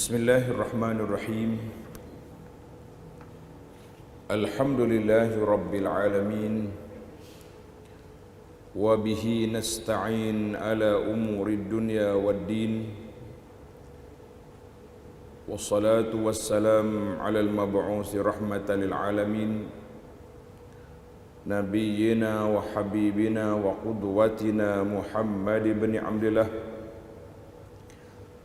Bismillahirrahmanirrahim. Alhamdulillahi rabbil alamin. Wa bihi nasta'in ala umurid dunya waddin. Wassalatu wassalam ala al-mab'usi rahmatan lil alamin. Nabiyyina wa habibina wa qudwatina Muhammad ibn Abdillah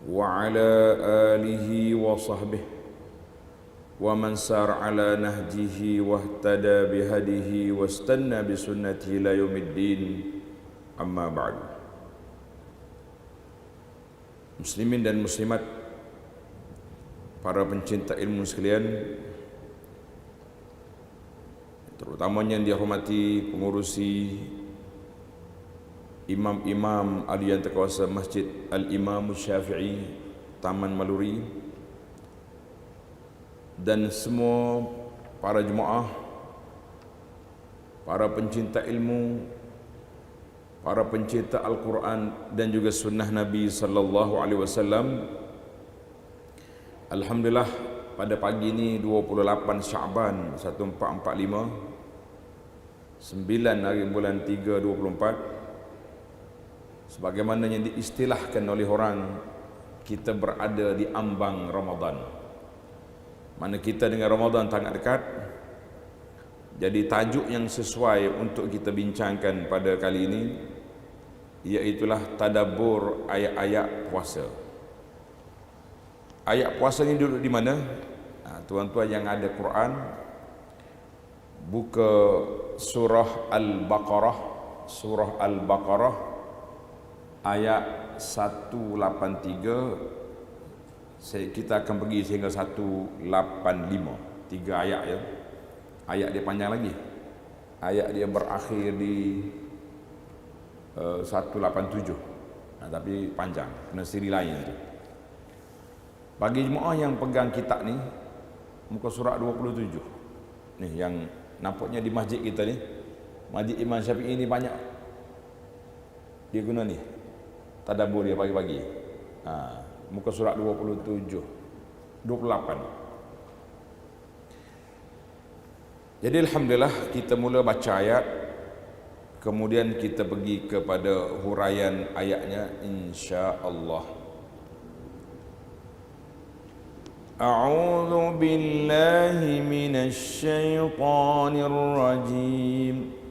wa ala alihi wa sahbihi wa man sar ala nahjihi wa ihtada bihadihi wa istanna bi sunnatihi ila yaumiddin, amma ba'du. Muslimin dan muslimat, para pencinta ilmu sekalian, terutamanya yang dihormati pengurusi imam-imam alian terkuasa Masjid Al-Imam Syafi'i Taman Maluri, dan semua para jemaah, para pencinta ilmu, para pencinta Al-Quran dan juga sunnah Nabi sallallahu alaihi wasallam. Alhamdulillah, pada pagi ini 28 Syaban 1445, 9 hari bulan 3 24, sebagaimana yang diistilahkan oleh orang, kita berada di ambang Ramadan. Mana kita dengan Ramadan sangat dekat. Jadi tajuk yang sesuai untuk kita bincangkan pada kali ini iaitulah tadabbur ayat-ayat puasa. Ayat puasa ini duduk di mana? Tuan-tuan yang ada Quran, buka surah Al-Baqarah, surah Al-Baqarah ayat 183. Kita akan pergi sehingga 185. 3 ayat ya. Ayat dia panjang lagi. Ayat dia berakhir di 187. Tapi panjang, kena siri lain tu. Bagi jemaah yang pegang kitab ni, muka surat 27. Ni yang nampaknya di masjid kita ni, Masjid Imam Syafi'i ni banyak dia guna ni tadabbur dia pagi-pagi. Muka surat 28. Jadi alhamdulillah, kita mula baca ayat, kemudian kita pergi kepada huraian ayatnya insya-Allah. A'udzu billahi minasy syaithanir rajim.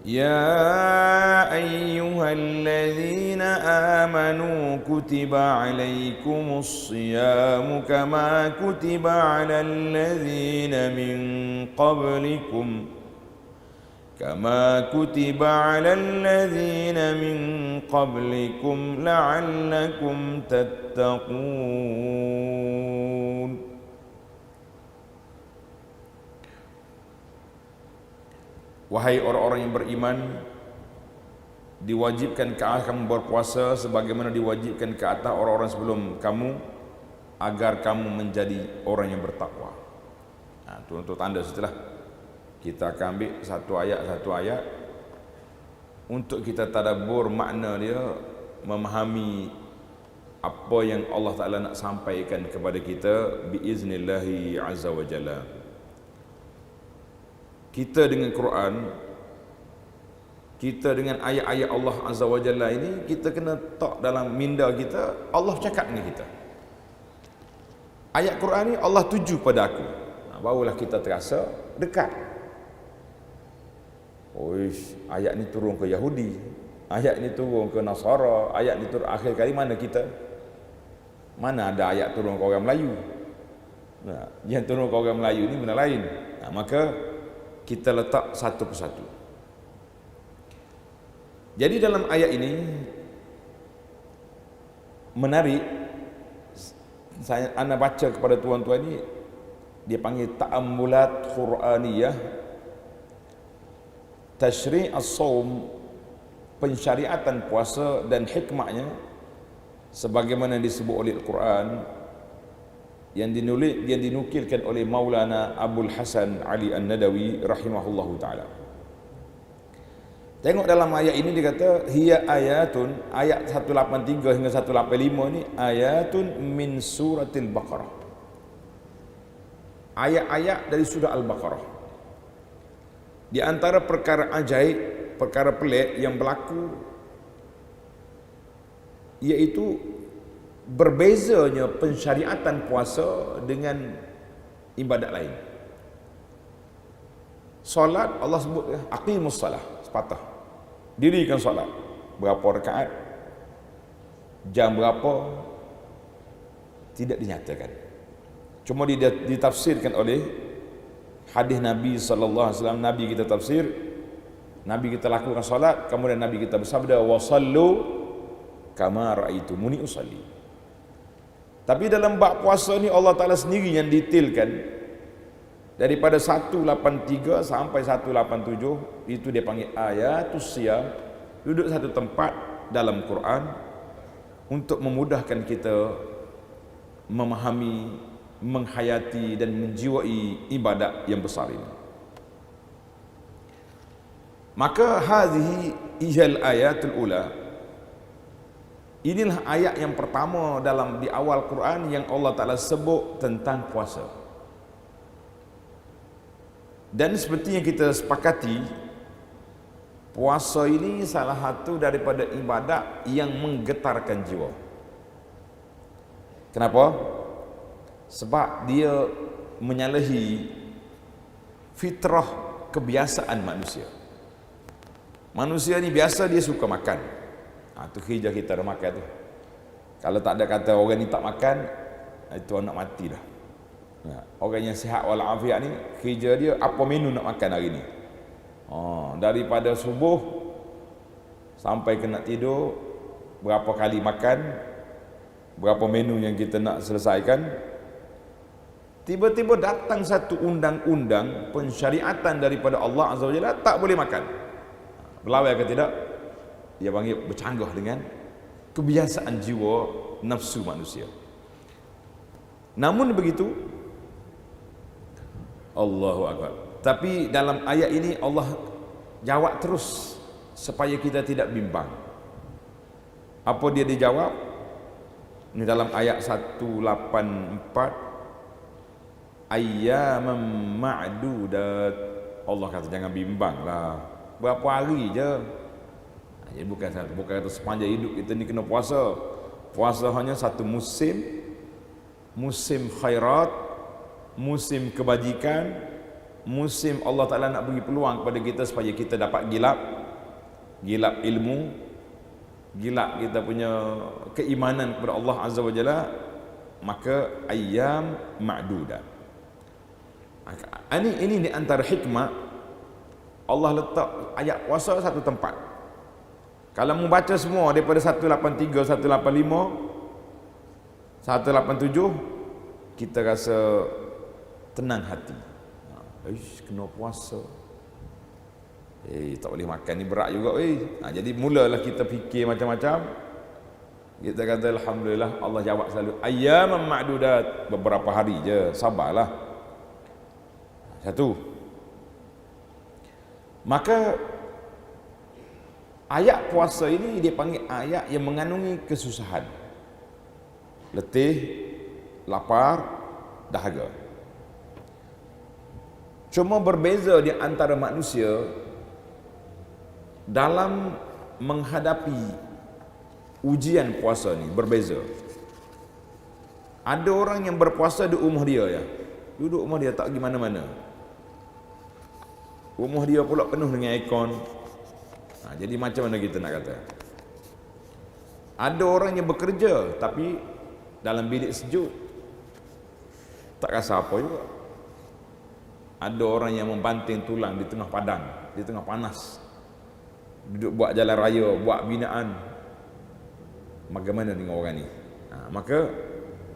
يا أيها الذين آمنوا كتب عليكم الصيام كما كتب على الذين من قبلكم لعلكم تتقون. Wahai orang-orang yang beriman, diwajibkan ke atas kamu berpuasa sebagaimana diwajibkan ke atas orang-orang sebelum kamu, agar kamu menjadi orang yang bertakwa. Itu untuk tanda setelah kita akan ambil satu ayat untuk kita tadabbur makna dia, memahami apa yang Allah Ta'ala nak sampaikan kepada kita biiznillahi azza wa jalla. Kita dengan Quran, kita dengan ayat-ayat Allah Azza wa Jalla ini, kita kena tak dalam minda kita, Allah cakap dengan kita. Ayat Quran ni Allah tuju pada aku. Barulah kita terasa dekat. Ayat ni turun ke Yahudi, ayat ni turun ke Nasara, ayat ni turun akhir kali mana kita? Mana ada ayat turun ke orang Melayu? Yang turun ke orang Melayu ni benda lain. Maka kita letak satu persatu. Jadi dalam ayat ini menarik, ana baca kepada tuan-tuan ni, dia panggil ta'ammulat Quraniyah, tasyri' as-shaum, pensyariatan puasa dan hikmahnya sebagaimana disebut oleh Al-Quran, yang dinukilkan oleh Maulana Abul Hasan Ali An-Nadawi rahimahullahu taala. Tengok dalam ayat ini dia kata hiya ayatun, ayat 183 hingga 185 ni ayatun min suratil Baqarah. Ayat-ayat dari surah Al-Baqarah. Di antara perkara ajaib, perkara pelik yang berlaku iaitu berbezanya pensyariatan puasa dengan ibadat lain. Solat Allah sebut aqimus salah, sepatah. Dirikan solat. Berapa rakaat? Jam berapa? Tidak dinyatakan. Cuma ditafsirkan oleh hadis Nabi sallallahu alaihi wasallam. Nabi kita tafsir, Nabi kita lakukan solat, kemudian Nabi kita bersabda wasallu kama raaitumuni usalli. Tapi dalam bab puasa ni Allah Taala sendiri yang detailkan. Daripada 183 sampai 187 itu dia panggil ayatus siyam, duduk satu tempat dalam Quran untuk memudahkan kita memahami, menghayati dan menjiwai ibadat yang besar ini. Maka hadhihi ijal ayatul ula, inilah ayat yang pertama di awal Quran yang Allah Taala sebut tentang puasa. Dan seperti yang kita sepakati, puasa ini salah satu daripada ibadat yang menggetarkan jiwa. Kenapa? Sebab dia menyalahi fitrah kebiasaan manusia. Manusia ni biasa dia suka makan. Itu hijau kita dah makan tu. Kalau tak ada kata orang ni tak makan, itu nak mati dah. Orang yang sihat walafiat ni, kerja dia apa menu nak makan hari ni. Daripada subuh sampai ke nak tidur, berapa kali makan, berapa menu yang kita nak selesaikan. Tiba-tiba datang satu undang-undang pensyariatan daripada Allah Azza wa Jalla, tak boleh makan. Berlawan ke tidak? Dia panggil bercanggah dengan kebiasaan jiwa nafsu manusia. Namun begitu, Allahu Akbar. Tapi dalam ayat ini Allah jawab terus supaya kita tidak bimbang. Apa dia dijawab? Ini dalam ayat 184, ayyaman ma'dudat. Allah kata jangan bimbanglah. Berapa hari je. Jadi bukan kata sepanjang hidup kita ni kena puasa. Puasa hanya satu musim, musim khairat, musim kebajikan, musim Allah Ta'ala nak beri peluang kepada kita supaya kita dapat gilap ilmu, gilap kita punya keimanan kepada Allah Azza wa Jalla. Maka ayyam ma'dudat. Ini di antara hikmah Allah letak ayat puasa satu tempat. Kalau membaca semua daripada 183, 185, 187, kita rasa tenang hati. Kena puasa. Tak boleh makan ni berat juga. Jadi mulalah kita fikir macam-macam. Kita kata alhamdulillah, Allah jawab selalu ayyaman ma'dudat, beberapa hari je, sabarlah. Satu. Maka ayat puasa ini dia panggil ayat yang mengandungi kesusahan. Letih, lapar, dahaga. Cuma berbeza di antara manusia dalam menghadapi ujian puasa ni, berbeza. Ada orang yang berpuasa di rumah dia ya. Duduk rumah dia tak pergi mana-mana. Rumah dia pula penuh dengan aircon. Jadi macam mana kita nak kata? Ada orang yang bekerja tapi dalam bilik sejuk, tak rasa apa juga. Ada orang yang membanting tulang di tengah padang, di tengah panas, duduk buat jalan raya, buat binaan. Bagaimana dengan orang ni? Maka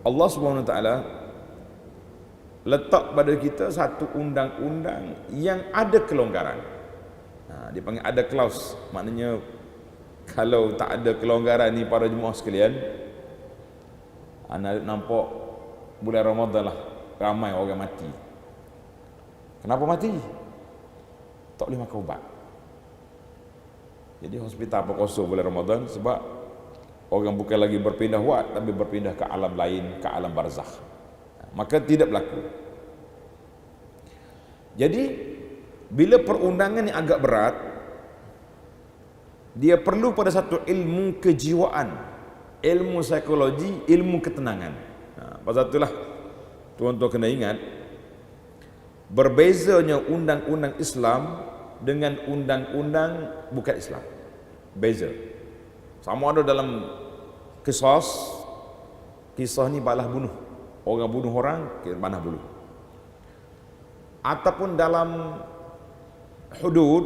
Allah SWT letak pada kita satu undang-undang yang ada kelonggaran. Dia panggil ada klaus. Maknanya kalau tak ada kelonggaran ni para jemaah sekalian, anda nampak bulan Ramadan lah ramai orang mati. Kenapa mati? Tak boleh makan ubat. Jadi hospital apa kosong bulan Ramadan sebab orang bukan lagi berpindah wad tapi berpindah ke alam lain, ke alam barzakh. Maka tidak berlaku. Jadi bila perundangan yang agak berat, dia perlu pada satu ilmu kejiwaan, ilmu psikologi, ilmu ketenangan. Pasal itulah tuan-tuan kena ingat, berbezanya undang-undang Islam dengan undang-undang bukan Islam. Beza. Sama ada dalam kisah ni balas bunuh. Orang bunuh orang, panah buluh. Ataupun dalam hudud,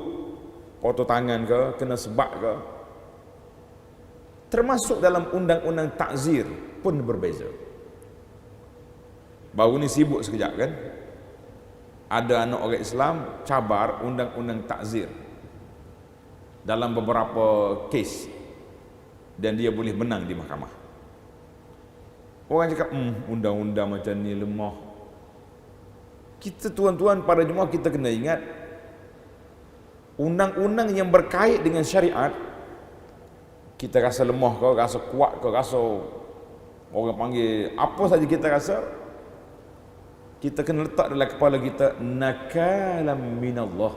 potong tangan ke, kena sebak ke, termasuk dalam undang-undang takzir pun berbeza. Baru ni sibuk sekejap kan, ada anak orang Islam cabar undang-undang takzir dalam beberapa kes dan dia boleh menang di mahkamah. Orang cakap undang-undang macam ni lemah. Kita tuan-tuan para jemaah, kita kena ingat undang-undang yang berkait dengan syariat, kita rasa lemah ke, rasa kuat ke, rasa orang panggil apa saja kita rasa, kita kena letak dalam kepala kita nakalam minallah.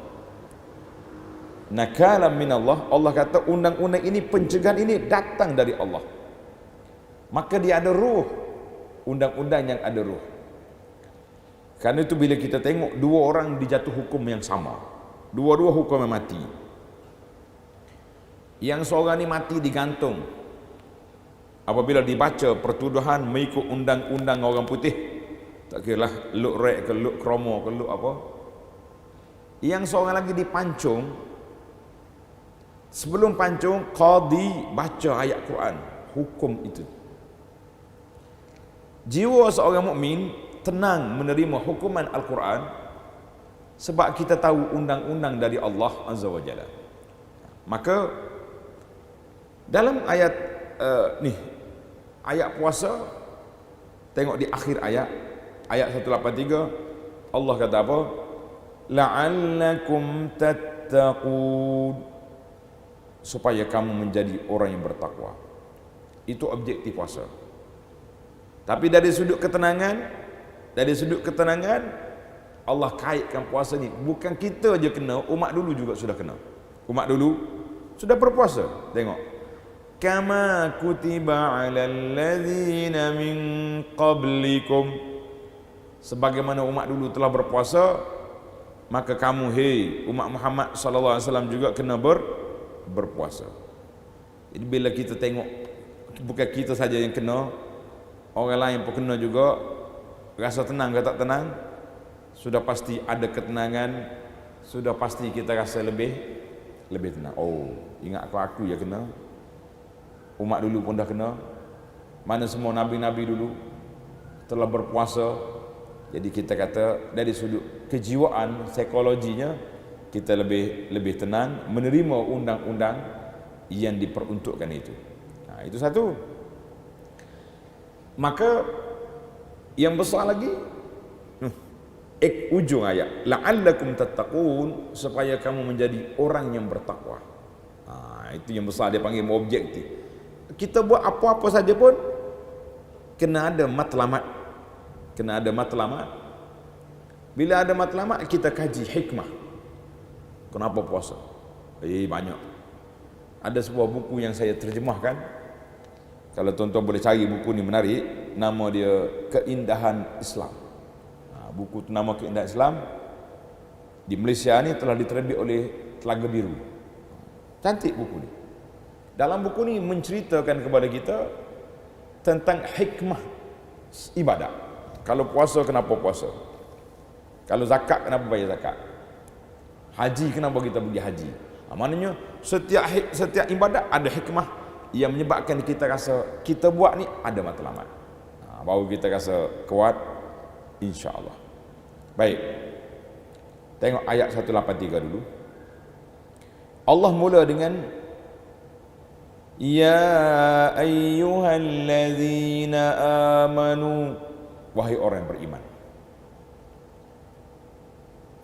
Nakalam minallah. Allah kata undang-undang ini, pencegahan ini datang dari Allah. Maka dia ada ruh. Undang-undang yang ada ruh. Karena itu bila kita tengok dua orang dijatuh hukum yang sama, dua-dua hukum yang mati, yang seorang ni mati digantung apabila dibaca pertuduhan mengikut undang-undang orang putih, tak kira lah look rek ke look kromo ke look apa. Yang seorang lagi dipancung, sebelum pancung qadi baca ayat Quran, hukum itu. Jiwa seorang mukmin tenang menerima hukuman Al-Quran sebab kita tahu undang-undang dari Allah Azza wa Jalla. Maka dalam ayat ayat puasa, tengok di akhir ayat 183, Allah kata apa? La'allakum tattaqun, supaya kamu menjadi orang yang bertakwa. Itu objektif puasa. Tapi dari sudut ketenangan, Allah kaitkan puasa ni, bukan kita je kena, umat dulu juga sudah kena. Umat dulu sudah berpuasa. Tengok, kama kutiba 'alal ladzina min qablikum, sebagaimana umat dulu telah berpuasa, maka kamu hei umat Muhammad sallallahu alaihi wasallam juga kena berpuasa. Jadi bila kita tengok, bukan kita saja yang kena, orang lain pun kena juga. Rasa tenang ke tak tenang, sudah pasti ada ketenangan, sudah pasti kita rasa lebih tenang. Oh, ingat aku ya kena, umat dulu pun dah kena, mana semua nabi-nabi dulu telah berpuasa. Jadi kita kata dari sudut kejiwaan, psikologinya, kita lebih tenang menerima undang-undang yang diperuntukkan itu. Nah, itu satu. Maka yang besar lagi, ujung ayat, la'allakum tattaqun, supaya kamu menjadi orang yang bertakwa. Itu yang besar, dia panggil objektif. Kita buat apa-apa saja pun kena ada matlamat. Bila ada matlamat, kita kaji hikmah. Kenapa puasa? Banyak. Ada sebuah buku yang saya terjemahkan. Kalau tuan-tuan boleh cari buku ni, menarik. Nama dia Keindahan Islam. Buku tu nama Keindahan Islam. Di Malaysia ni telah diterbit oleh Telaga Biru. Cantik buku ni. Dalam buku ni menceritakan kepada kita tentang hikmah ibadat. Kalau puasa, kenapa puasa? Kalau zakat, kenapa bayar zakat? Haji, kenapa kita pergi haji? Maknanya setiap ibadat ada hikmah yang menyebabkan kita rasa kita buat ni ada matlamat. Baru kita rasa kuat, insya-Allah. Baik. Tengok ayat 183 dulu. Allah mula dengan ya ayyuhallazina amanu, wahai orang yang beriman.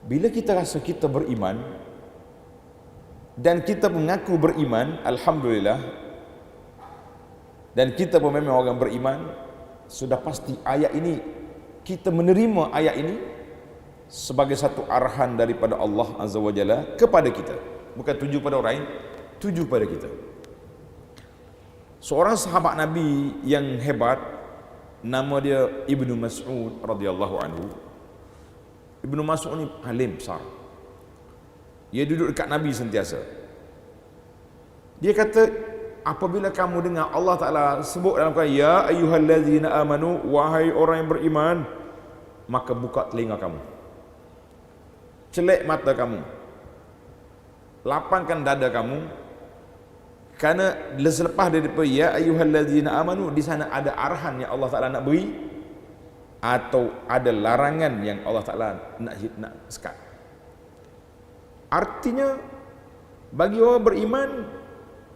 Bila kita rasa kita beriman, dan kita mengaku beriman, alhamdulillah, dan kita pun memang orang beriman, sudah pasti ayat ini, kita menerima ayat ini sebagai satu arahan daripada Allah Azza wa Jalla kepada kita. Bukan tuju pada orang lain, tuju pada kita. Seorang sahabat Nabi yang hebat, nama dia Ibnu Mas'ud radhiyallahu anhu. Ibnu Mas'ud ni alim besar. Dia duduk dekat Nabi sentiasa. Dia kata, apabila kamu dengar Allah Ta'ala sebut dalam Quran, ya ayyuhallazina amanu, wahai orang yang beriman, maka buka telinga kamu, celek mata kamu, lapangkan dada kamu, kerana selepas daripada ya ayyuhallazina amanu, di sana ada arahan yang Allah Ta'ala nak beri, atau ada larangan yang Allah Ta'ala nak sekat. Artinya bagi orang beriman,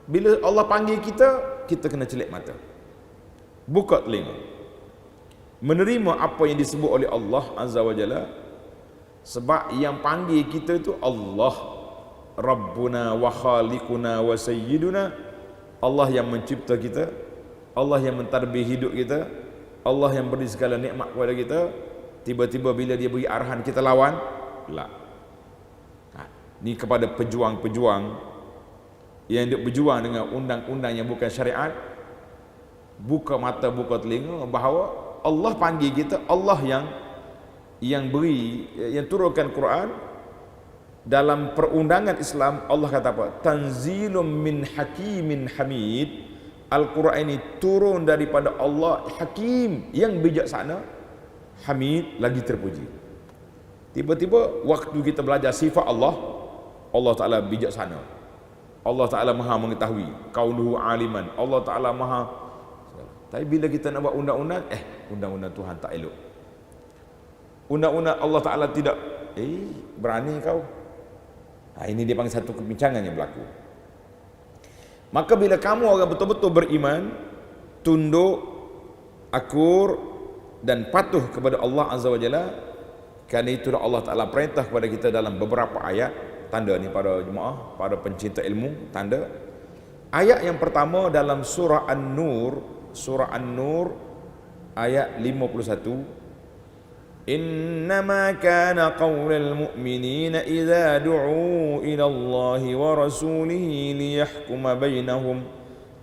bila Allah panggil kita, kita kena celek mata, buka telinga, menerima apa yang disebut oleh Allah Azza wa Jalla. Sebab yang panggil kita itu Allah, Rabbuna wa Khaliquna wa Sayyiduna. Allah yang mencipta kita, Allah yang mentadbir hidup kita, Allah yang beri segala nikmat kepada kita. Tiba-tiba bila dia beri arahan, kita lawan? La. Ni kepada pejuang-pejuang yang duk berjuang dengan undang-undang yang bukan syariat, buka mata, buka telinga, bahawa Allah panggil kita, Allah yang beri, yang turunkan Quran. Dalam perundangan Islam, Allah kata apa? Tanzilum min hakimin hamid. Al-Quran ini turun daripada Allah Hakim, yang bijaksana, Hamid, lagi terpuji. Tiba-tiba waktu kita belajar sifat Allah, Allah Ta'ala bijaksana, Allah Ta'ala maha mengetahui, kaunuhu aliman, Allah Ta'ala maha. Tapi bila kita nak buat undang-undang, undang-undang Tuhan tak elok, undang-undang Allah Ta'ala tidak, berani kau. Ini dia panggil satu kebincangan yang berlaku. Maka bila kamu orang betul-betul beriman, tunduk, akur dan patuh kepada Allah Azza wa Jalla, kerana itulah Allah Ta'ala perintah kepada kita dalam beberapa ayat. Tanda ni para jemaah, para pencinta ilmu, tanda. Ayat yang pertama dalam surah An-Nur, ayat 51. Innama kana qawlal mu'minina idza du'u ila Allahi wa rasulihi liyahkuma bainahum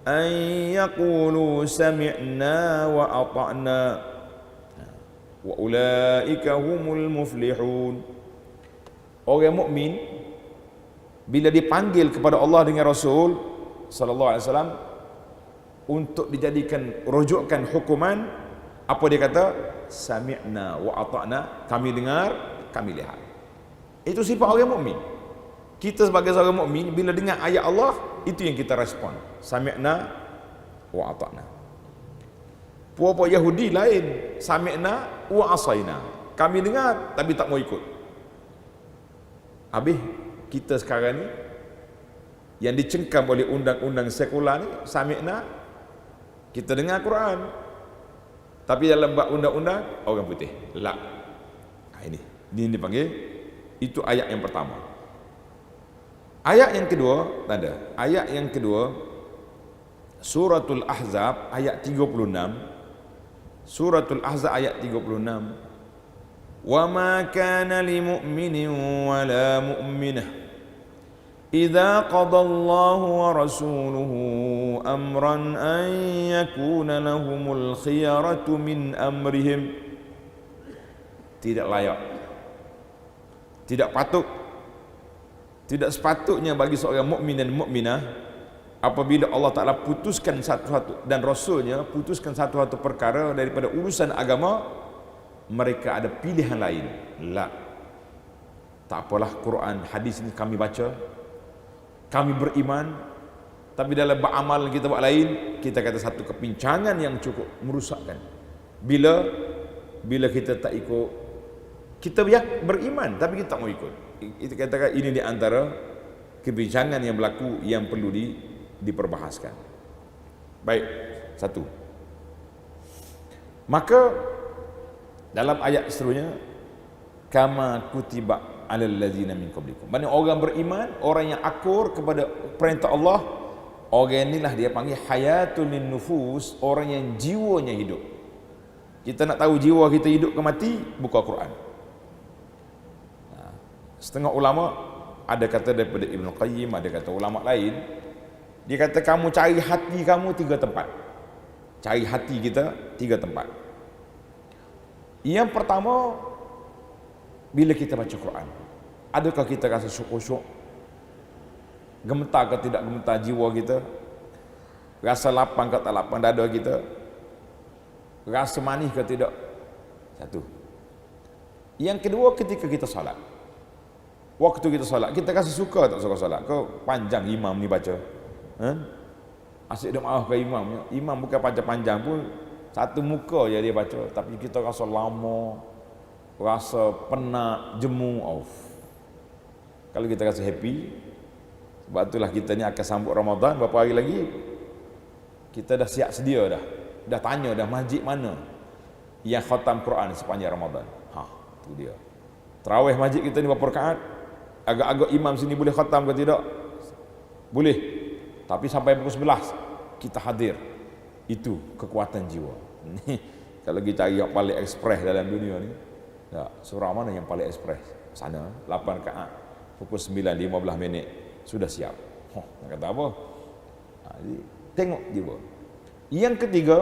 an yaqulu sami'na wa ata'na wa ulaika humul muflihun. Orang mukmin bila dipanggil kepada Allah dengan Rasul sallallahu alaihi wasallam untuk dijadikan rujukan hukuman, apa dia kata? Sami'na wa ata'na, kami dengar, kami lihat. Itu sifat orang mukmin. Kita sebagai seorang mukmin, bila dengar ayat Allah, itu yang kita respon. Sami'na wa ata'na. Puak-puak Yahudi lain, sami'na wa asaina, kami dengar tapi tak mau ikut. Habis kita sekarang ni yang dicengkam oleh undang-undang sekular ni, sami'na, kita dengar Quran, tapi dalam bab undang-undang orang putih. La. Ini dipanggil, itu ayat yang pertama. Ayat yang kedua, tanda. Ayat yang kedua, Suratul Ahzab ayat 36. Suratul Ahzab ayat 36. Wa ma kana li mu'minin wa la mu'minah idza qadallahu wa rasuluhu amran an yakuna lahumul khiyaratu min amrihim. Tidak layak, tidak patut, tidak sepatutnya bagi seorang mukmin dan mukminah apabila Allah Ta'ala putuskan satu-satu dan Rasulnya putuskan satu-satu perkara daripada urusan agama, mereka ada pilihan lain. La. Tak apalah, Quran, hadis ini kami baca, kami beriman, tapi dalam beramal kita buat lain, kita kata satu kepincangan yang cukup merusakkan. Bila kita tak ikut, kita beriman tapi kita tak mau ikut. Itu katakan ini di antara kepincangan yang berlaku yang perlu diperbahaskan. Baik, satu. Maka dalam ayat seterusnya, kama kutiba 'alal ladzina min qablikum. Maksudnya orang beriman, orang yang akur kepada perintah Allah, orang inilah dia panggil hayatul nufus, orang yang jiwanya hidup. Kita nak tahu jiwa kita hidup ke mati, buka Quran. Setengah ulama ada kata daripada Ibn Qayyim, ada kata ulama lain, dia kata kamu cari hati kamu 3 tempat. Cari hati kita 3 tempat. Yang pertama, bila kita baca Quran, adakah kita rasa syuk-syuk? Gemetar ke tidak gemetar jiwa kita? Rasa lapang ke tak lapang dada kita? Rasa manis ke tidak? Satu. Yang kedua, ketika kita salat. Waktu kita salat, kita rasa suka tak suka salat? Kau panjang imam ni baca. Asyik dia maaf ke imam. Imam bukan panjang-panjang pun, satu muka je dia baca, tapi kita rasa lama, rasa penat, jemu. Kalau kita rasa happy, sebab itulah kita ni akan sambut Ramadan berapa hari lagi, kita dah siap sedia dah tanya dah masjid mana yang khatam Quran sepanjang Ramadan. Tu dia. Tarawih masjid kita ni berapa rakaat? Agak-agak imam sini boleh khatam ke tidak? Boleh. Tapi sampai pukul 11 kita hadir. Itu kekuatan jiwa. Ni kalau kita cari yang paling ekspres dalam dunia ni, surah mana yang paling ekspres? Sana 8 rakaat pukul 9:15 minit sudah siap. Nak kata apa? Jadi tengok jiwa. Yang ketiga,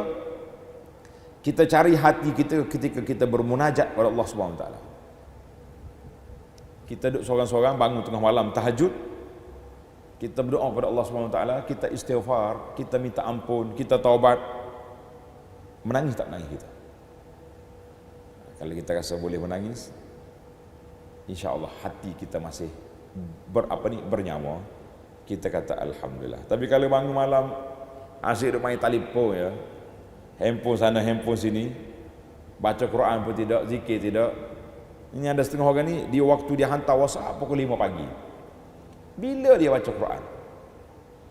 kita cari hati kita ketika kita bermunajat kepada Allah Subhanahu Wa Taala. Kita duduk seorang-seorang bangun tengah malam tahajud, kita berdoa kepada Allah Subhanahu Wa Taala, kita istighfar, kita minta ampun, kita taubat. Menangis tak menangis kita? Kalau kita rasa boleh menangis, insya-Allah hati kita masih bernyawa, kita kata alhamdulillah. Tapi kalau bangun malam asyik duk main telefon ya, handphone sana handphone sini, baca Quran pun tidak, zikir tidak. Ini ada setengah orang ni, dia waktu dia hantar WhatsApp pukul 5 pagi. Bila dia baca Quran?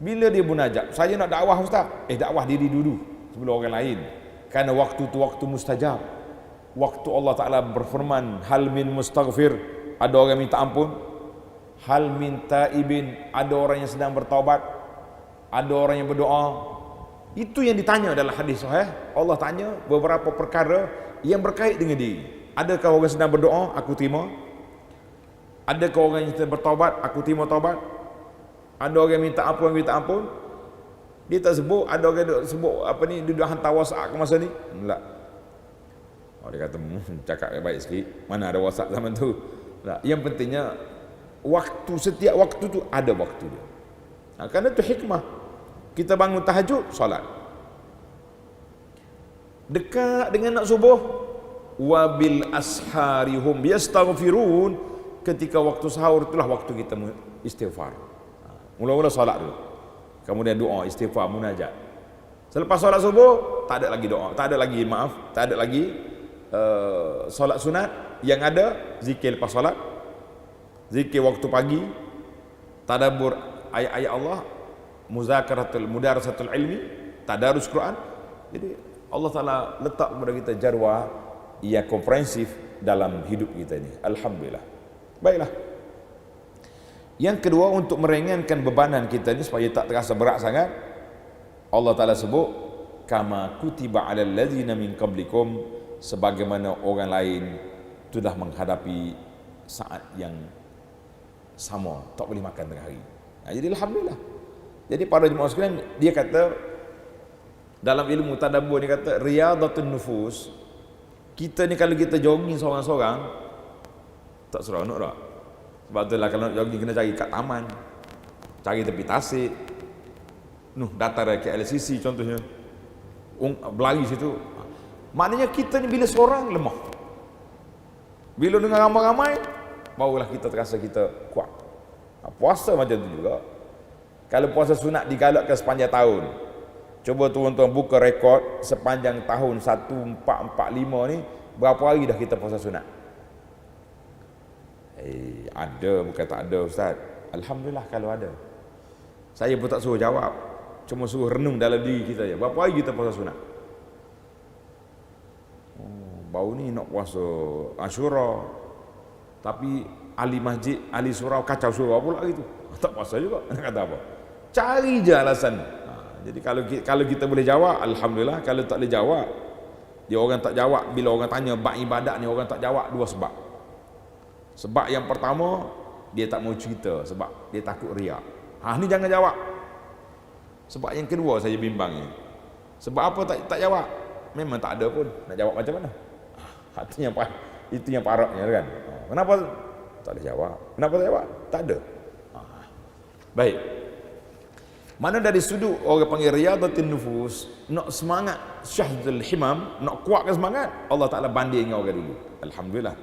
Bila dia munajat? Saya nak dakwah ustaz. Dakwah diri dulu sebelum orang lain. Kerana waktu tu waktu mustajab. Waktu Allah Ta'ala berfirman, hal min mustaghfir, ada orang minta ampun. Hal min taibin, ada orang yang sedang bertaubat. Ada orang yang berdoa. Itu yang ditanya dalam hadis sahih. Allah tanya beberapa perkara yang berkait dengan diri. Adakah orang sedang berdoa? Aku terima. Adakah orang yang sedang bertaubat? Aku terima taubat. Ada orang yang minta ampun, Dia tak sebut. Ada orang yang sebut apa ni, dia hantar WhatsApp ke masa ni? Tak. Dia kata cakap yang baik sikit. Mana ada WhatsApp zaman tu? Tak. Yang pentingnya waktu, setiap waktu tu ada waktu dia. Kerana tu hikmah. Kita bangun tahajud, solat. Dekat dengan nak subuh, wabil asharihum yastaghfirun, ketika waktu sahur itulah waktu kita istighfar. Mula-mula solat dulu, kemudian doa, istighfar, munajat. Selepas solat subuh tak ada lagi doa, tak ada lagi tak ada lagi solat sunat. Yang ada zikir lepas solat, zikir waktu pagi, tadabbur ayat-ayat Allah, mudarasatul ilmi, tadarus Quran. Jadi Allah Ta'ala letak kepada kita jarwah yang komprehensif dalam hidup kita ini. Alhamdulillah. Baiklah. Yang kedua, untuk meringankan bebanan kita ini supaya tak terasa berat sangat, Allah Ta'ala sebut kama kutiba 'alal ladzina min qablikum, sebagaimana orang lain sudah menghadapi saat yang sama, tak boleh makan tengah hari. Jadi alhamdulillah. Jadi para jemaah sekalian, dia kata dalam ilmu tadabbur, dia kata riyadatun nufus, kita ni kalau kita jogging seorang-seorang tak seronok tak? Sebab itulah kalau nak jogging kena cari kat taman, cari tepi tasik, datar KLCC contohnya, berlari situ. Maknanya kita ni bila seorang lemah, bila dengan ramai-ramai barulah kita terasa kita kuat. Puasa macam tu juga. Kalau puasa sunat digalakkan sepanjang tahun, cuba tuan-tuan buka rekod sepanjang tahun 1445 ni, berapa hari dah kita puasa sunat? Ada, bukan tak ada ustaz. Alhamdulillah kalau ada. Saya pun tak suruh jawab, cuma suruh renung dalam diri kita je. Berapa hari kita puasa sunat? Baru ni nak puasa Ashura, tapi ahli masjid, ahli surau, kacau surau pula gitu. Tak puasa juga. Kata apa? Cari je alasan. Jadi kalau kita boleh jawab, alhamdulillah. Kalau tak boleh jawab, dia orang tak jawab. Bila orang tanya bab ibadat ni, orang tak jawab 2 sebab. Sebab yang pertama, dia tak mau cerita sebab dia takut riak. Ni jangan jawab. Sebab yang kedua saya bimbang ni. Sebab apa tak jawab? Memang tak ada pun. Nak jawab macam mana? Itu yang paraknya kan. Kenapa tak boleh jawab? Kenapa tak jawab? Tak ada. Baik. Mana dari sudut orang panggil riyadatin nufus, nak semangat syahdul himam, nak kuatkan semangat, Allah Ta'ala banding dengan orang dulu. Alhamdulillah.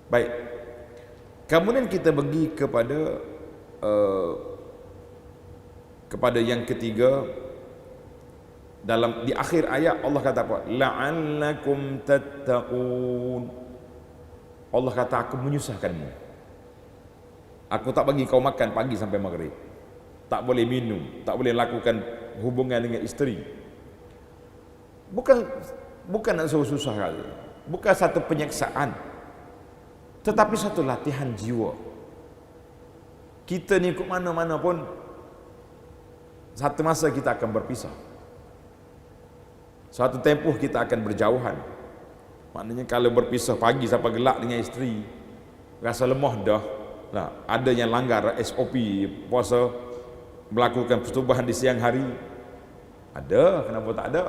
Baik. Kemudian kita pergi kepada yang ketiga. Di akhir ayat Allah kata apa? La'allakum tattaqun. Allah kata aku menyusahkanmu. Aku tak bagi kau makan pagi sampai maghrib. Tak boleh minum, tak boleh lakukan hubungan dengan isteri. Bukan nak suruh susah kali. Bukan satu penyeksaan. Tetapi satu latihan jiwa. Kita ni ke mana-mana pun satu masa kita akan berpisah. Suatu tempoh kita akan berjauhan. Maknanya kalau berpisah pagi sampai gelap dengan isteri, rasa lemah dah. Nah, ada yang langgar SOP puasa, melakukan pertubuhan di siang hari. Ada, kenapa tak ada?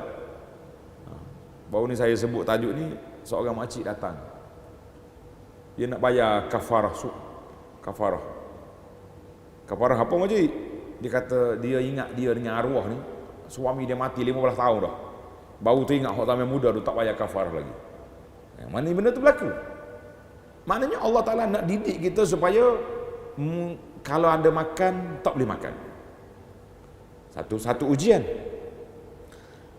Baru ni saya sebut tajuk ni, seorang makcik datang. Dia nak bayar kafarah. Kafarah apa makcik? Dia kata dia ingat dia dengan arwah ni, suami dia mati 15 tahun dah. Baru teringat orang muda tu tak bayar kafarah lagi. Mana benda tu berlaku? Maknanya Allah Ta'ala nak didik kita supaya kalau ada makan, tak boleh makan. Satu ujian.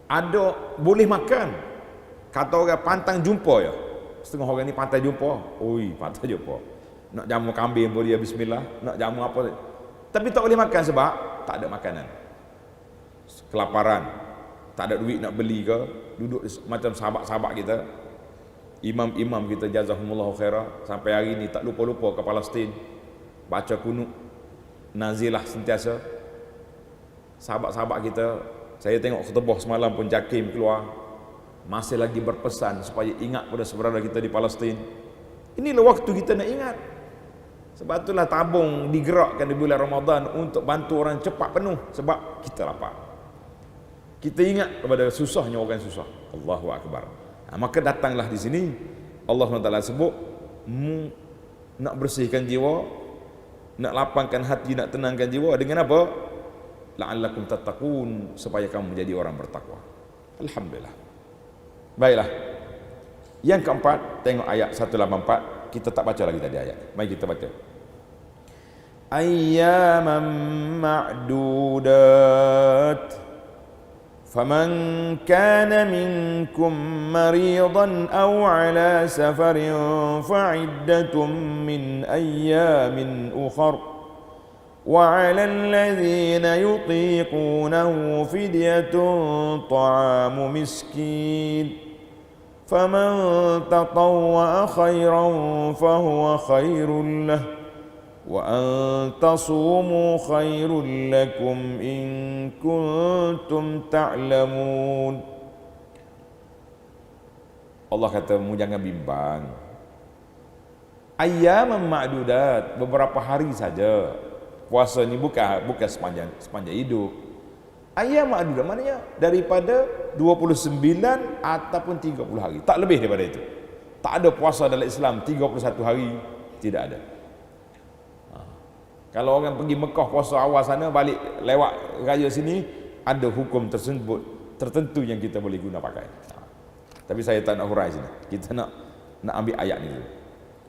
Ada boleh makan. Kata orang pantang jumpa ya. Setengah orang ni pantang jumpa. Oi, pantang jumpa. Nak jamu kambing pun dia bismillah, nak jamu apa. Tapi tak boleh makan sebab tak ada makanan. Kelaparan. Tak ada duit nak beli ke, duduk macam sahabat-sahabat kita, imam-imam kita jazahumullahu khairah, sampai hari ni tak lupa-lupa ke Palestin, baca kunut nazilah sentiasa. Sahabat-sahabat kita, saya tengok khutbah semalam pun Jakim keluar, masih lagi berpesan supaya ingat pada saudara kita di Palestin. Inilah waktu kita nak ingat. Sebab itulah tabung digerakkan di bulan Ramadan untuk bantu orang cepat penuh, sebab kita lapar. Kita ingat kepada susahnya orang susah. Allahu Akbar. Maka datanglah di sini Allah SWT sebut nak bersihkan jiwa, nak lapangkan hati, nak tenangkan jiwa dengan apa? La'allakum tattaqun, supaya kamu menjadi orang bertakwa. Alhamdulillah. Baiklah. Yang keempat, tengok ayat 184. Kita tak baca lagi tadi ayat. Mari kita baca. Ayyaman ma'dudat. فمن كان منكم مريضا أو على سفر فعدة من أيام أخر وعلى الذين يطيقونه فدية طعام مسكين فمن تطوع خيرا فهو خير له وأن تصوموا خير لكم إن كنتم تعلمون. Allah kata, mu jangan bimbang. Ayyaman ma'dudat, beberapa hari saja. Puasa ni bukan sepanjang hidup. Ayyam ma'dudat maknanya daripada 29 ataupun 30 hari. Tak lebih daripada itu. Tak ada puasa dalam Islam 31 hari, tidak ada. Kalau orang pergi Mekah puasa awal sana, balik lewat raya sini, ada hukum tertentu yang kita boleh guna pakai. Tapi saya tak nak hurai sini. Kita nak ambil ayat ni dulu.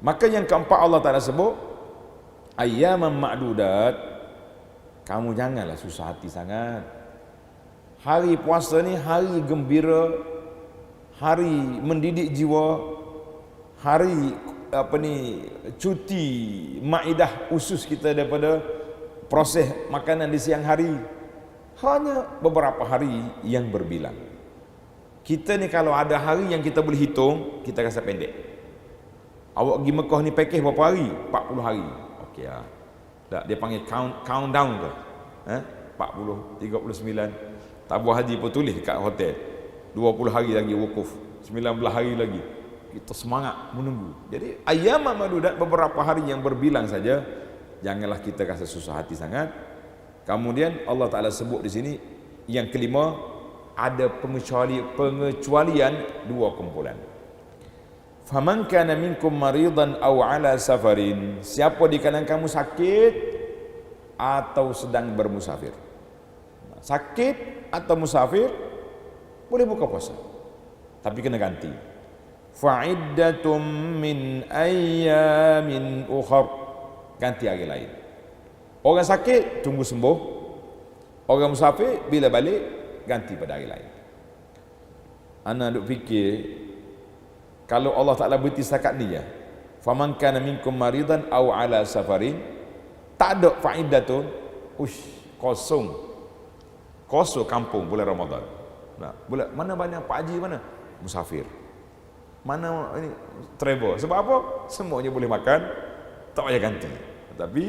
Maka yang keempat Allah Ta'ala sebut, ayyaman ma'dudat. Kamu janganlah susah hati sangat. Hari puasa ni hari gembira, hari mendidik jiwa, hari cuti maidah usus kita daripada proses makanan di siang hari. Hanya beberapa hari yang berbilang. Kita ni kalau ada hari yang kita boleh hitung, kita rasa pendek. Awak pergi Mekah ni package berapa hari? 40 hari. Okey lah. Tak, dia panggil countdown ke? 40, 39. Tabung haji pun tulis dekat hotel. 20 hari lagi wukuf. 19 hari lagi. Kita semangat menunggu. Jadi ayam madudat, beberapa hari yang berbilang saja. Janganlah kita rasa susah hati sangat. Kemudian Allah Ta'ala sebut di sini yang kelima, ada pengecualian dua kumpulan. Faman kana minkum maridan aw ala safarin, siapa di kalangan kamu sakit atau sedang bermusafir. Sakit atau musafir boleh buka puasa, tapi kena ganti. Fa'iddatum min ayyamin ukhar, ganti hari lain. Orang sakit tunggu sembuh, orang musafir bila balik ganti pada hari lain. Ana duk fikir, kalau Allah Ta'ala berhenti setakat ni ya, faman kana minkum maridan aw ala safarin, tak ada fa'iddatun, kosong kampung bulan Ramadan. Nah, bulan mana banyak Pak Haji, mana musafir, mana ini travel. Sebab apa? Semuanya boleh makan, tak payah ganti. Tapi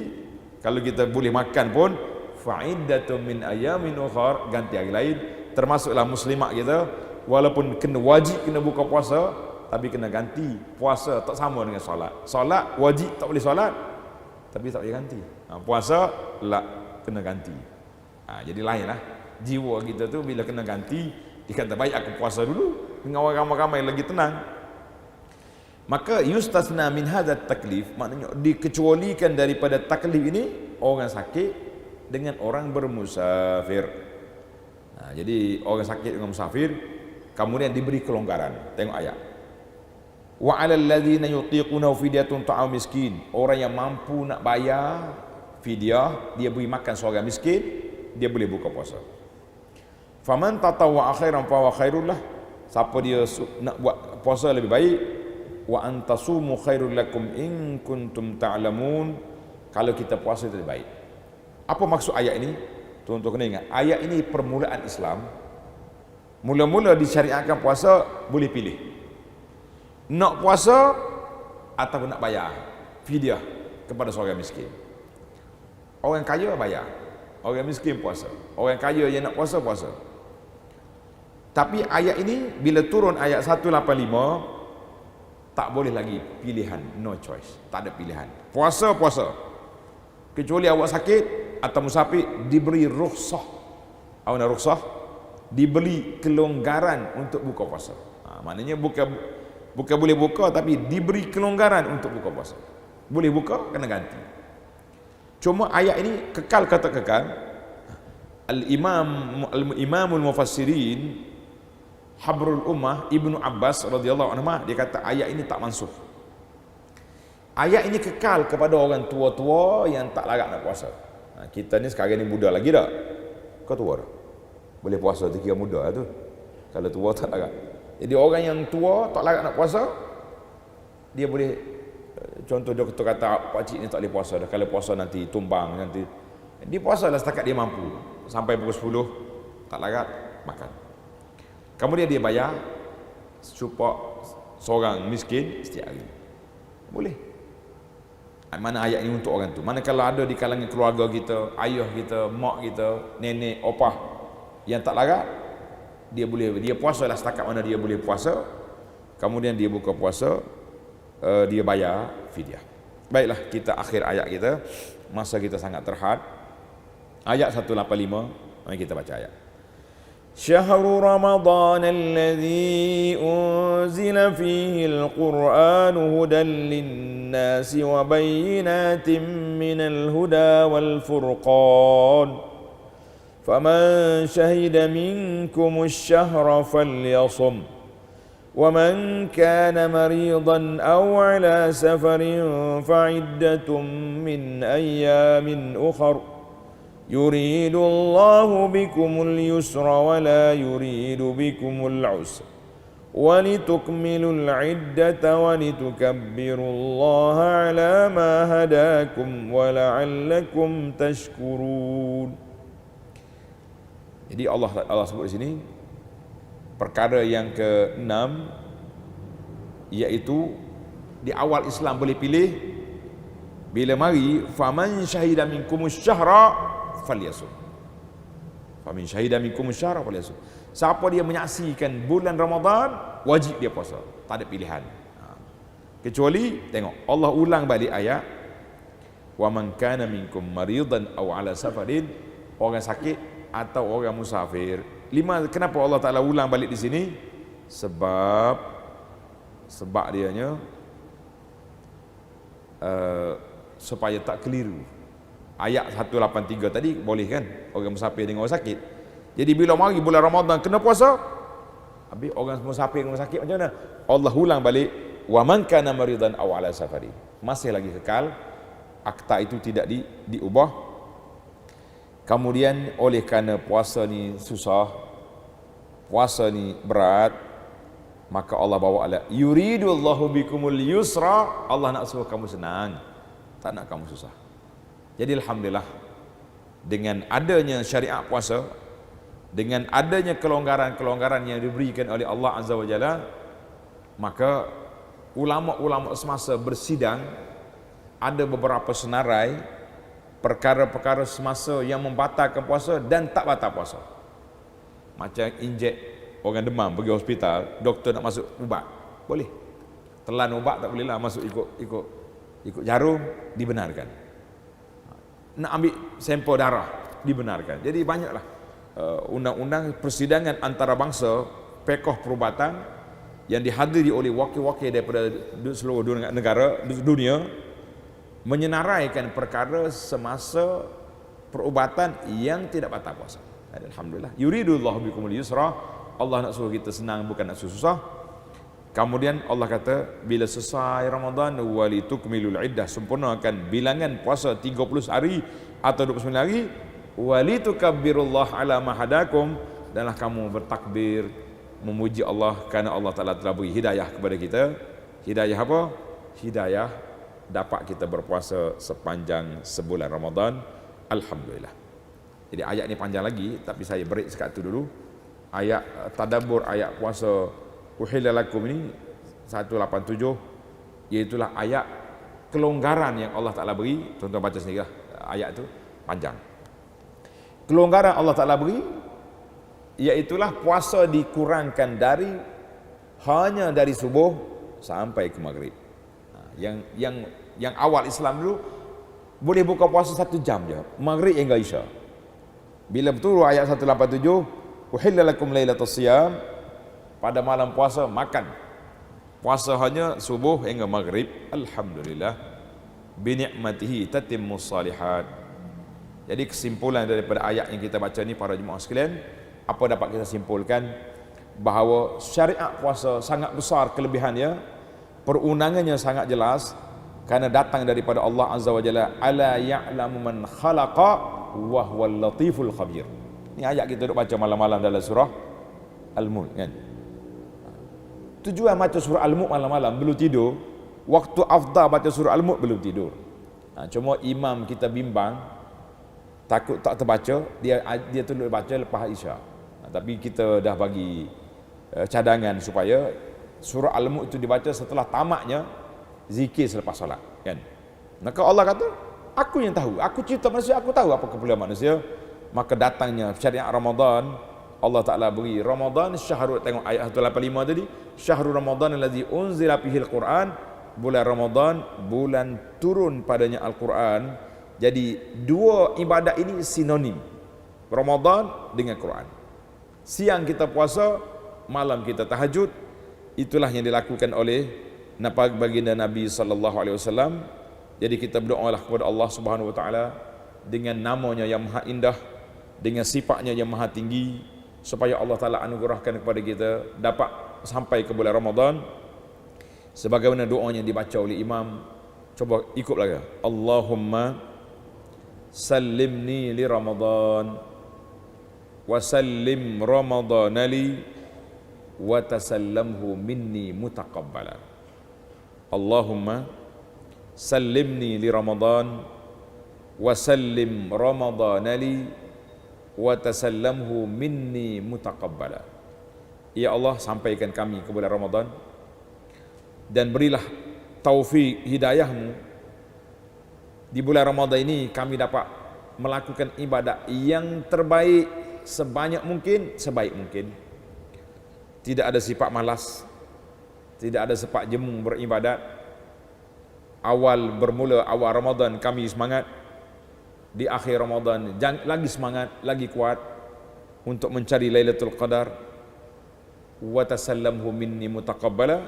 kalau kita boleh makan pun, fa'iddatun min ayamin ukhar, ganti hari lain. Termasuklah muslimat kita, walaupun kena wajib kena buka puasa, tapi kena ganti. Puasa tak sama dengan solat. Solat wajib tak boleh solat, tapi tak boleh ganti. Puasa lah kena ganti. Jadi lain lah. Jiwa kita tu bila kena ganti, dia kata baik aku puasa dulu, dengan orang ramai-ramai lagi tenang. Maka yustasna min hadzat taklif, maknanya dikecualikan daripada taklif ini orang sakit dengan orang bermusafir. Jadi orang sakit dengan musafir kemudian diberi kelonggaran. Tengok ayat. Wa 'alal ladzina yutiqunahu fidyatun ta'am miskin. Orang yang mampu nak bayar fidyah, dia beri makan seorang miskin, dia boleh buka puasa. Faman tatawwa khairan fa huwa khairul lah. Siapa dia nak buat puasa lebih baik, wa antasumu khairul lakum in kuntum ta'lamun. Kalau kita puasa itu lebih baik. Apa maksud ayat ini? Tuan-tuan kena ingat, ayat ini permulaan Islam. Mula-mula disyariatkan puasa, boleh pilih. Nak puasa atau nak bayar fidyah kepada seorang miskin. Orang kaya bayar, orang miskin puasa. Orang kaya yang nak puasa, puasa. Tapi ayat ini bila turun ayat 185, tak boleh lagi pilihan, no choice, tak ada pilihan. Puasa, puasa. Kecuali awak sakit atau musafir, diberi rukhsah. Awak nak rukhsah? Diberi kelonggaran untuk buka puasa. Maknanya bukan boleh buka, tapi diberi kelonggaran untuk buka puasa. Boleh buka, kena ganti. Cuma ayat ini kekal kata kekal. Al-Imamul Mufassirin Habrul Ummah Ibnu Abbas radhiyallahu anhu, dia kata ayat ini tak mansukh. Ayat ini kekal kepada orang tua-tua yang tak larat nak puasa. Kita ni sekarang ni muda lagi tak? Kau tua dah, boleh puasa tu kira muda tu. Kalau tua tak larat. Jadi orang yang tua tak larat nak puasa, dia boleh, contoh doktor kata pakcik ni tak boleh puasa dah, kalau puasa nanti tumbang, nanti dia puasa lah setakat dia mampu. Sampai pukul 10 tak larat makan. Kemudian dia bayar supaya seorang miskin setiap hari. Boleh. Mana ayat ini untuk orang tu? Mana kalau ada di kalangan keluarga kita, ayah kita, mak kita, nenek, opah yang tak larat, dia boleh, dia puasa lah setakat mana dia boleh puasa. Kemudian dia buka puasa, dia bayar fidyah. Baiklah, kita akhir ayat kita. Masa kita sangat terhad. Ayat 185, mari kita baca ayat. شهر رمضان الذي أنزل فيه القرآن هدى للناس وبينات من الهدى والفرقان فمن شهد منكم الشهر فليصم ومن كان مريضا أو على سفر فعدة من أيام أخر يريد الله بكم اليسر ولا يريد بكم العسر ولتكملوا العدة ولتكبروا الله على ما هداكم ولعلكم تشكرون. Jadi Allah sebut di sini perkara yang ke-6, iaitu di awal Islam boleh pilih, bila mari faman syahida minkumus syahra falyasum. Faman syahida minkumus syahra falyasum. Siapa dia menyaksikan bulan Ramadan, wajib dia puasa, tak ada pilihan. Kecuali tengok Allah ulang balik ayat, wa man kana minkum maridan aw ala safarin, orang sakit atau orang musafir. Kenapa Allah Taala ulang balik di sini? Sebab dianya supaya tak keliru. Ayat 183 tadi boleh kan orang musafir dengan orang sakit. Jadi bila mari bulan Ramadan kena puasa, habis orang musafir dengan orang sakit macam mana? Allah ulang balik, wa man kana maridan aw ala safari. Masih lagi kekal, akta itu tidak diubah. Kemudian oleh kerana puasa ni susah, puasa ni berat, maka Allah bawa ala yuridullahu bikumul yusra, Allah nak suruh kamu senang, tak nak kamu susah. Jadi alhamdulillah, dengan adanya syariat puasa, dengan adanya kelonggaran-kelonggaran yang diberikan oleh Allah Azza wa Jalla, maka ulama-ulama semasa bersidang, ada beberapa senarai perkara-perkara semasa yang membatalkan puasa dan tak batal puasa. Macam injek orang demam pergi hospital, doktor nak masuk ubat, boleh. Telan ubat tak boleh lah, masuk ikut jarum, dibenarkan. Nak ambil sampel darah, dibenarkan. Jadi banyaklah undang-undang persidangan antarabangsa pekoh perubatan yang dihadiri oleh wakil-wakil daripada seluruh negara dunia, menyenaraikan perkara semasa perubatan yang tidak batal puasa. Alhamdulillah. Yuridullahu bikumul yusra, Allah nak suruh kita senang, bukan nak suruh susah. Kemudian Allah kata, bila selesai Ramadan, walitukmilul iddah, sempurnakan bilangan puasa 30 hari atau 29 hari, walitukabbirullaha ala ma hadakum, danlah kamu bertakbir memuji Allah kerana Allah Taala telah beri hidayah kepada kita. Hidayah apa? Hidayah dapat kita berpuasa sepanjang sebulan Ramadan. Alhamdulillah. Jadi ayat ni panjang lagi, tapi saya break sekat tu dulu. Ayat tadabbur ayat puasa uhilla lakum ini 187, iaitulah ayat kelonggaran yang Allah Taala beri. Tuan-tuan baca sendirilah, ayat tu panjang. Kelonggaran Allah Taala beri iaitulah puasa dikurangkan hanya dari subuh sampai ke maghrib. Yang awal Islam dulu boleh buka puasa 1 jam je, maghrib hingga isya. Bila betul ayat 187, uhilla lakum lailatus siyam, pada malam puasa makan. Puasa hanya subuh hingga maghrib. Alhamdulillah, bi ni'matihi tatimmus salihat. Jadi kesimpulan daripada ayat yang kita baca ni para jemaah sekalian, apa dapat kita simpulkan? Bahawa syariat puasa sangat besar kelebihannya, perundangannya sangat jelas, kerana datang daripada Allah Azza wa Jalla, ala ya'lamu man khalaqa wa huwal latiful khabir. Ini ayat kita duk baca malam-malam dalam surah Al-Mulk kan. Tujuan baca surah Al-Mulk malam-malam belum tidur, waktu afdal baca surah Al-Mulk belum tidur. Cuma imam kita bimbang, takut tak terbaca, dia tunduk baca lepas Isya. Tapi kita dah bagi cadangan supaya surah Al-Mulk itu dibaca setelah tamatnya zikir selepas solat kan. Maka Allah kata, aku yang tahu, aku cipta manusia, aku tahu apa keperluan manusia. Maka datangnya syariat Ramadan, Allah Ta'ala beri Ramadan syahrul, tengok ayat 185 tadi, syahrul Ramadan allazi unzila fihil Quran, bulan Ramadan bulan turun padanya Al-Quran. Jadi dua ibadat ini sinonim, Ramadan dengan Quran. Siang kita puasa, malam kita tahajud. Itulah yang dilakukan oleh baginda Nabi sallallahu alaihi wasallam. Jadi kita berdoalah kepada Allah Subhanahu wa taala dengan namanya yang maha indah, dengan sifatnya yang maha tinggi, supaya Allah Taala anugerahkan kepada kita dapat sampai ke bulan Ramadan sebagaimana doa yang dibaca oleh imam. Coba ikutlah ya. Allahumma sallimni li Ramadan wa sallim Ramadana li wa tasallamhu minni mutaqabbalan. Allahumma sallimni li Ramadan wa sallim Ramadana li wa tasallamhu minni mutaqabbala. Ya Allah, sampaikan kami ke bulan Ramadan dan berilah taufik hidayahmu, di bulan Ramadan ini kami dapat melakukan ibadat yang terbaik sebanyak mungkin, sebaik mungkin. Tidak ada sifat malas, tidak ada sifat jemu beribadat. Bermula awal Ramadan kami semangat, di akhir Ramadan lagi semangat, lagi kuat untuk mencari Lailatul Qadar. Wa tasallamhu minni mutaqabbala.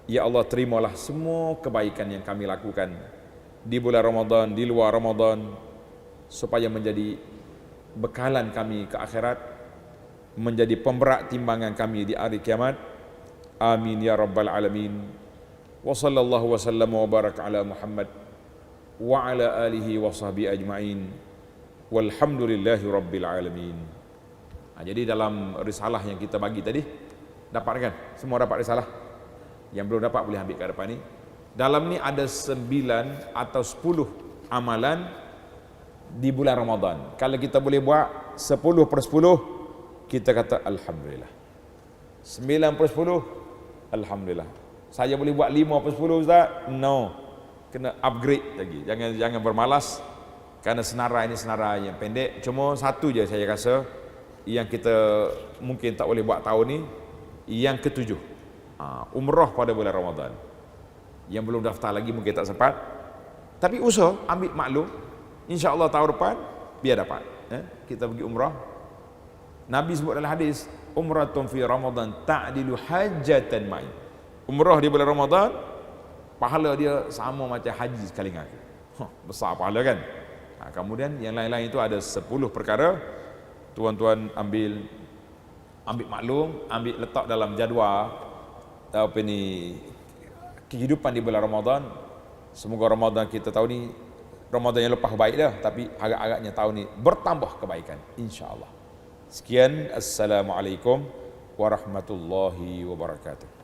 Ya Allah, terimalah semua kebaikan yang kami lakukan di bulan Ramadan, di luar Ramadan, supaya menjadi bekalan kami ke akhirat, menjadi pemberat timbangan kami di hari kiamat. Amin ya rabbal alamin. Wa sallallahu wa sallam wa baraka ala Muhammad wa ala alihi wa sahbihi ajma'in. Walhamdulillahi rabbil alamin. Jadi dalam risalah yang kita bagi tadi, dapat kan? Semua dapat risalah? Yang belum dapat boleh ambil kat depan ni. Dalam ni ada 9 atau 10 amalan di bulan Ramadan. Kalau kita boleh buat 10/10, kita kata Alhamdulillah. 9/10, Alhamdulillah. Saya boleh buat 5/10 Ustaz? No. Kena upgrade lagi. Jangan bermalas. Kerana senarai ini senarai yang pendek. Cuma satu je saya rasa yang kita mungkin tak boleh buat tahun ni, yang ke-7. Umrah pada bulan Ramadan. Yang belum daftar lagi mungkin tak sempat. Tapi usaha ambil maklum. InsyaAllah tahun depan biar dapat. Kita pergi umrah. Nabi sebut dalam hadis, umratun fi Ramadan ta'dilu hajjatan ma'i. Umrah di bulan Ramadan, pahala dia sama macam haji sekali dengan aku. Besar pahala kan? Kemudian yang lain-lain itu ada 10 perkara. Tuan-tuan ambil maklum, ambil letak dalam jadual kehidupan di bulan Ramadan. Semoga Ramadan kita tahun ni, Ramadan yang lepas baik dah, tapi agak-agaknya tahun ni bertambah kebaikan, insya-Allah. Sekian, assalamualaikum warahmatullahi wabarakatuh.